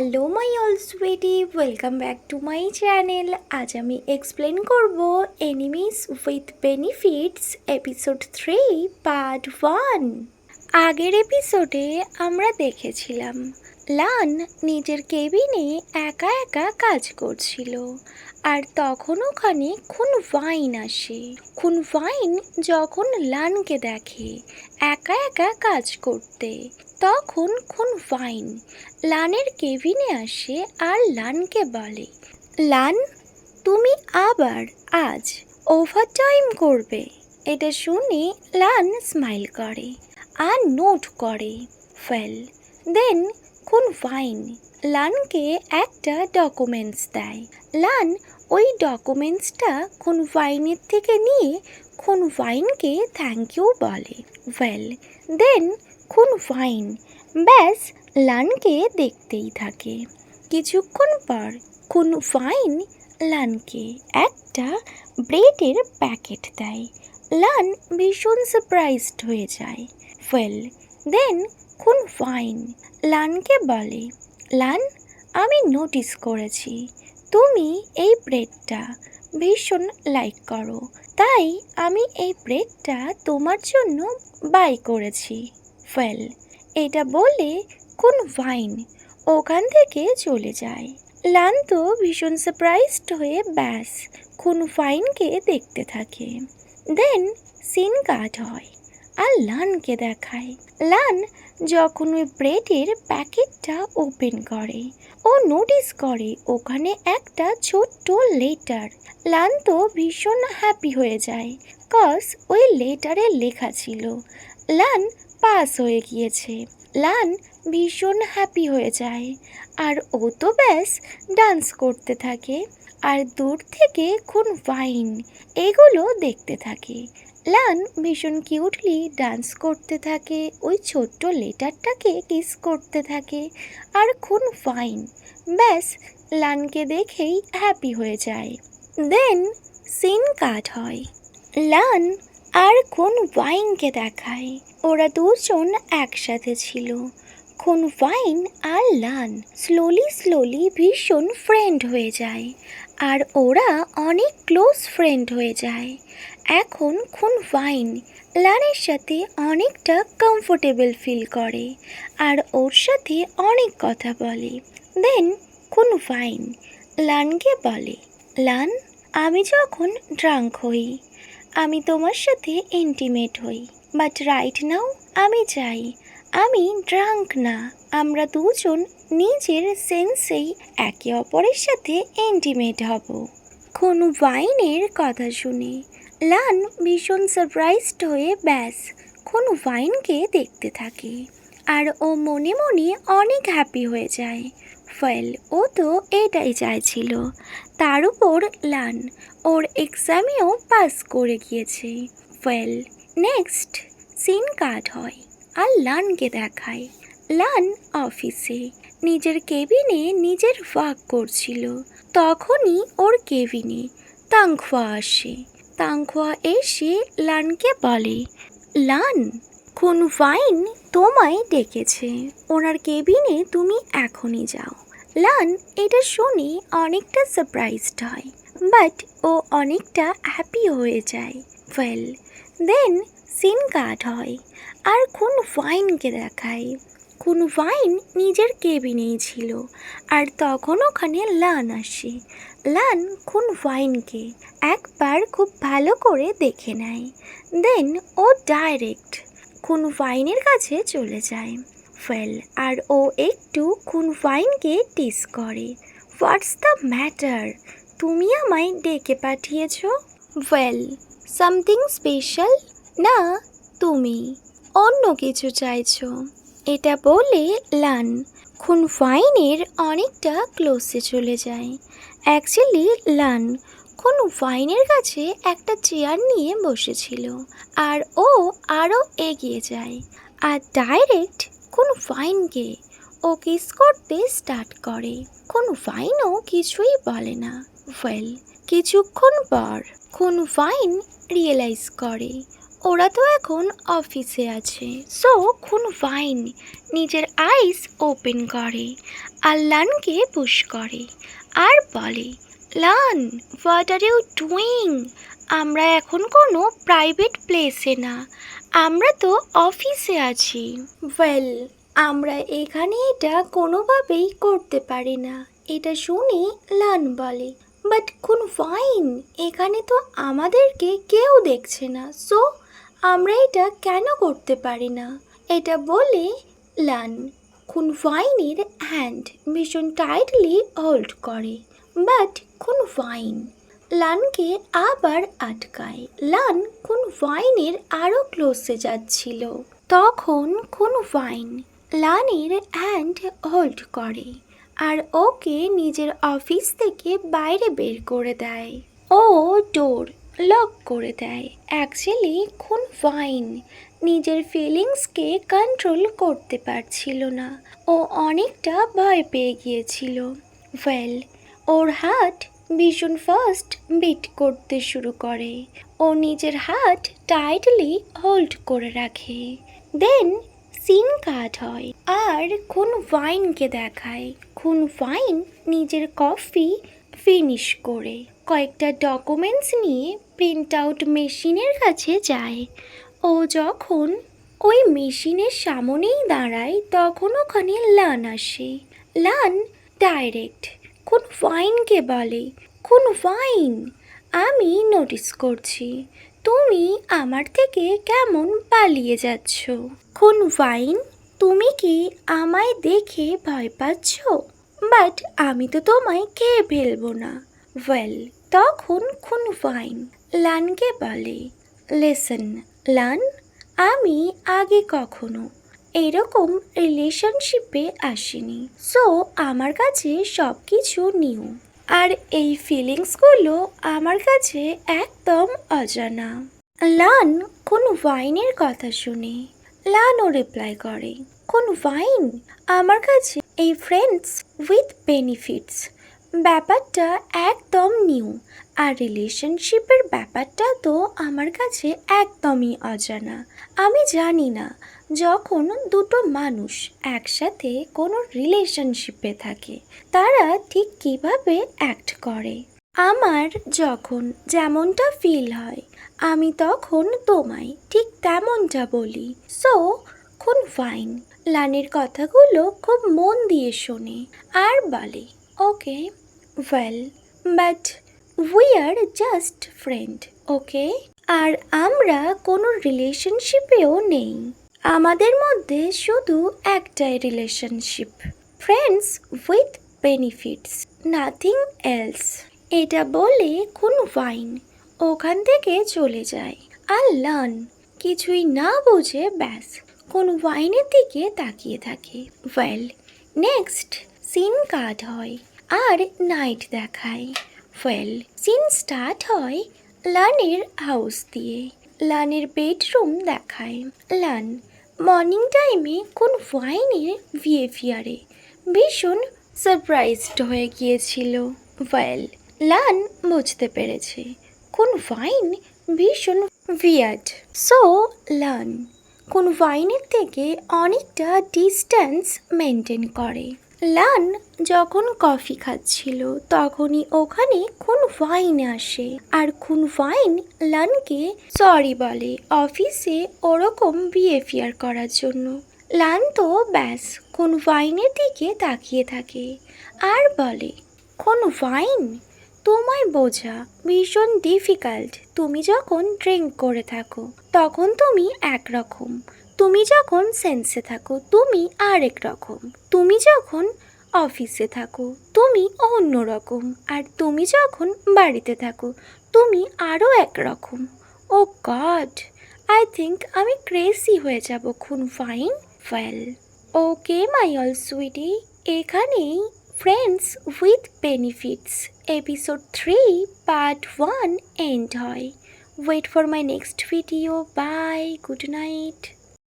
Hello my all sweetie, welcome back to my channel. আজ আমি explain করব enemies with benefits episode 3 part 1। আগের এপিসোডে আমরা দেখেছিলাম লান নিজের কেবিনে একা একা কাজ করছিল, আর তখন ওখানে খুনভাইন আসে। খুনভাইন যখন লানকে দেখে একা একা কাজ করতে, তখন খুনভাইন লানের কেবিনে আসে আর লানকে বলে, লান তুমি আবার আজ ওভারটাইম করবে। এটা শুনে লান স্মাইল করে আর নোট করে ফেল। দেন খুনভাইন লানকে একটা ডকুমেন্টস দেয়। লান ওই ডকুমেন্টসটা খুনভাইনের থেকে নিয়ে খুনভাইনকে থ্যাংক ইউ বলে। ওয়েল দেন খুনভাইন ব্যাস লানকে দেখতেই থাকে। কিছুক্ষণ পর খুনভাইন লানকে একটা ব্রেডের প্যাকেট দেয়। লান ভীষণ সারপ্রাইজড হয়ে যায়। ওয়েল দেন খুনভাইন লানকে বলে, লান আমি নোটিস করেছি তুমি এই ব্রেডটা ভীষণ লাইক করো, তাই আমি এই ব্রেডটা তোমার জন্য বাই করেছি। ওয়েল এটা বলে খুনভাইন ওখান থেকে চলে যায়। লান তো ভীষণ সারপ্রাইজড হয়ে ব্যাস খুনভাইনকে দেখতে থাকে। দেন সিন কাট হয় আর লানকে দেখায়। লান যখন ওই ব্রেডের প্যাকেটটা ওপেন করে, ও নোটিস করে ওখানে একটা ছোট্ট লেটার। লান তো ভীষণ হ্যাপি হয়ে যায়, কজ ওই লেটারে লেখা ছিল লান পাস হয়ে গিয়েছে। লান ভীষণ হ্যাপি হয়ে যায় আর ও তো ব্যাস ডান্স করতে থাকে, আর দূর থেকে খুনভাইন এগুলো দেখতে থাকে। লান ভীষণ কিউটলি ডান্স করতে থাকে, ওই ছোট্ট লেটারটাকে কিস করতে থাকে, আর খুনভাইন ব্যাস লানকে দেখেই হ্যাপি হয়ে যায়। দেন সিন কাট হয়। লান আর খুনভাইনকে দেখায় ওরা দুজন একসাথে ছিল। খুনভাইন আর লান স্লোলি ভীষণ ফ্রেন্ড হয়ে যায়, আর ওরা অনেক ক্লোজ ফ্রেন্ড হয়ে যায়। এখন খুনভাইন লানের সাথে অনেকটা কমফোর্টেবল ফিল করে আর ওর সাথে অনেক কথা বলে। দেন খুনভাইন লানকে বলে, লান আমি যখন ড্রাঙ্ক হই আমি তোমার সাথে ইন্টিমেট হই, বাট রাইট নাও আমি চাই আমি ড্রাঙ্ক না, আমরা দুজন নিজের সেন্সেই একে অপরের সাথে ইন্টিমেট হব। খুনভাইনের কথা শুনে লান ভীষণ সারপ্রাইজড হয়ে ব্যাস খুনভাইনকে দেখতে থাকে, আর ও মনে মনে অনেক হ্যাপি হয়ে যায়। ওয়েল ও তো এটাই চাইছিল, তার উপর লান ওর এক্সামেও পাস করে গিয়েছে। ওয়েল নেক্সট সিন কাট হয় আর লানকে দেখায়। লান অফিসে নিজের কেবিনে নিজের ওয়ার্ক করছিল, তখনই ওর কেবিনে তাংখোয়া আসে। তাংখোয়া এসে লানকে বলে, লান খুনভাইন তোমায় ডেকেছে, ওনার কেবিনে তুমি এখনই যাও। লান এটা শুনে অনেকটা সারপ্রাইজড হয়, বাট ও অনেকটা হ্যাপি হয়ে যায়। ওয়েল দেন সিন কাট হয় আর খুনভাইনকে দেখায়। খুনভাইন নিজের কেবিনেই ছিল, আর তখন ওখানে লান আসে। লান খুনভাইনকে একবার খুব ভালো করে দেখে নেয়। দেন ও ডাইরেক্ট খুনভাইনের কাছে চলে যায়। ওয়েল আর ও একটু খুনভাইনকে টিস করে, হোয়াটস দ্য ম্যাটার, তুমি আমায় ডেকে পাঠিয়েছ? ওয়েল সামথিং স্পেশাল, না তুমি অন্য কিছু চাইছো? এটা বলে লান খুনভাইনের অনেকটা ক্লোজে চলে যায়। অ্যাকচুয়ালি লান খুনভাইনের কাছে একটা চেয়ার নিয়ে বসেছিল, আর ও আরও এগিয়ে যায় আর ডাইরেক্ট খুনভাইনকে ও কিস করতে স্টার্ট করে। খুনভাইনও কিছুই বলে না। ওয়েল কিছুক্ষণ পর খুনভাইন রিয়েলাইজ করে ওরা তো এখন অফিসে আছে। সো খুন ফাইন নিজের আইস ওপেন করে আর লানকে পুশ করে আর বলে, লান, হোয়াট আর ইউ ডুইং? আমরা এখন কোনো প্রাইভেট প্লেসে না, আমরা তো অফিসে আছি। ওয়েল, আমরা এখানে এটা কোনোভাবেই করতে পারি না, এটা শুনে লান বলে, বাট খুন ফাইন, এখানে তো আমাদেরকে কেউ দেখছে না, সো আমরা এটা কেন করতে পারি না? এটা বলে লান খুন ফাইনের হ্যান্ড ভীষণ টাইটলি হোল্ড করে, বাট খুন ফাইন লানকে আবার আটকায়। লান খুন ফাইনের আরও ক্লোজে যাচ্ছিল, তখন খুন ফাইন লানের হ্যান্ড হোল্ড করে আর ওকে নিজের অফিস থেকে বাইরে বের করে দেয়। ও ডোর লক করে দেয়। অ্যাকচুয়ালি খুন ফাইন নিজের ফিলিংসকে কন্ট্রোল করতে পারছিল না, ও অনেকটা ভয় পেয়ে গিয়েছিল। ওয়েল, ওর হার্ট ভীষণ ফাস্ট বিট করতে শুরু করে, ও নিজের হার্ট টাইটলি হোল্ড করে রাখে। দেন সিন কাট হয় আর খুন ফাইনকে দেখায়। খুন ফাইন নিজের কফি ফিনিশ করে কয়েকটা ডকুমেন্টস নিয়ে প্রিন্ট আউট মেশিনের কাছে যায়। ও যখন ওই মেশিনের সামনেই দাঁড়ায় তখন ওখানে লান আসে। লান ডাইরেক্ট খুন ফাইনকে বলে, খুন ফাইন, আমি নোটিস করছি তুমি আমার থেকে কেমন পালিয়ে যাচ্ছ। খুন ফাইন, তুমি কি আমায় দেখে ভয় পাচ্ছ? বাট আমি তো তোমায় খেয়ে ফেলবো না। ওয়েল, তখন খুন ফাইন লানকে বলে, লিসেন লান, আমি আগে কখনো এরকম রিলেশনশিপে আসিনি, সো আমার কাছে সব কিছু নিউ, আর এই ফিলিংসগুলো আমার কাছে একদম অজানা। লান খুন ফাইনের কথা শুনে লানও রিপ্লাই করে, খুন ফাইন, আমার কাছে এই ফ্রেন্ডস উইথ বেনিফিটস ব্যাপারটা একদম নিউ, আর রিলেশনশিপের ব্যাপারটা তো আমার কাছে একদমই অজানা। আমি জানি না যখন দুটো মানুষ একসাথে কোনো রিলেশনশিপে থাকে তারা ঠিক কিভাবে অ্যাক্ট করে। আমার যখন যেমনটা ফিল হয় আমি তখন তোমায় ঠিক তেমনটা বলি। সো খুন ফাইন লানের কথাগুলো খুব মন দিয়ে শোনে আর বলে, okay, well, but we are just friend, okay? আর আমরা কোনো রিলেশনশিপেও নেই, আমাদের মধ্যে শুধু একটাই relationship, friends with benefits, nothing else. এটা বলে খুন ফাইন ওখান থেকে চলে যায়। আর লান কিছুই না বুঝে ব্যাস খুন ফাইনের দিকে তাকিয়ে থাকে। ওয়েল, নেক্সট সিন কাট হয় আর নাইট দেখায়। ওয়েল, সিন স্টার্ট হয় লানের হাউস দিয়ে। লানের বেডরুম দেখায়। লান মর্নিং টাইমে কোন ফাইনের বিহেভিয়ারে ভীষণ সারপ্রাইজড হয়ে গিয়েছিল। ওয়েল, লান বুঝতে পেরেছে কোন ফাইন ভীষণ উইয়ার্ড। সো লান কোন ফাইনের থেকে অনেকটা ডিস্টেন্স মেনটেন করে। লান যখন কফি খাচ্ছিল তখনই ওখানে খুন ফাইন আসে আর খুন ফাইন লানকে সরি বলে অফিসে ওরকম বিহেভিয়ার করার জন্য। লান তো ব্যাস খুন ফাইনের দিকে তাকিয়ে থাকে আর বলে, খুন ফাইন, তোমায় বোঝা ভীষণ ডিফিকাল্ট। তুমি যখন ড্রিঙ্ক করে থাকো তখন তুমি একরকম, তুমি যখন সেন্সে থাকো তুমি আরেক রকম, তুমি যখন অফিসে থাকো তুমি অন্য রকম, আর তুমি যখন বাড়িতে থাকো তুমি আরও একরকম। ও গড, আই থিঙ্ক আমি ক্রেজি হয়ে যাব খুন fine. Well, okay my all sweetie, এখানেই friends with benefits episode 3 part 1 end হয়। Wait for my next video. Bye, good night.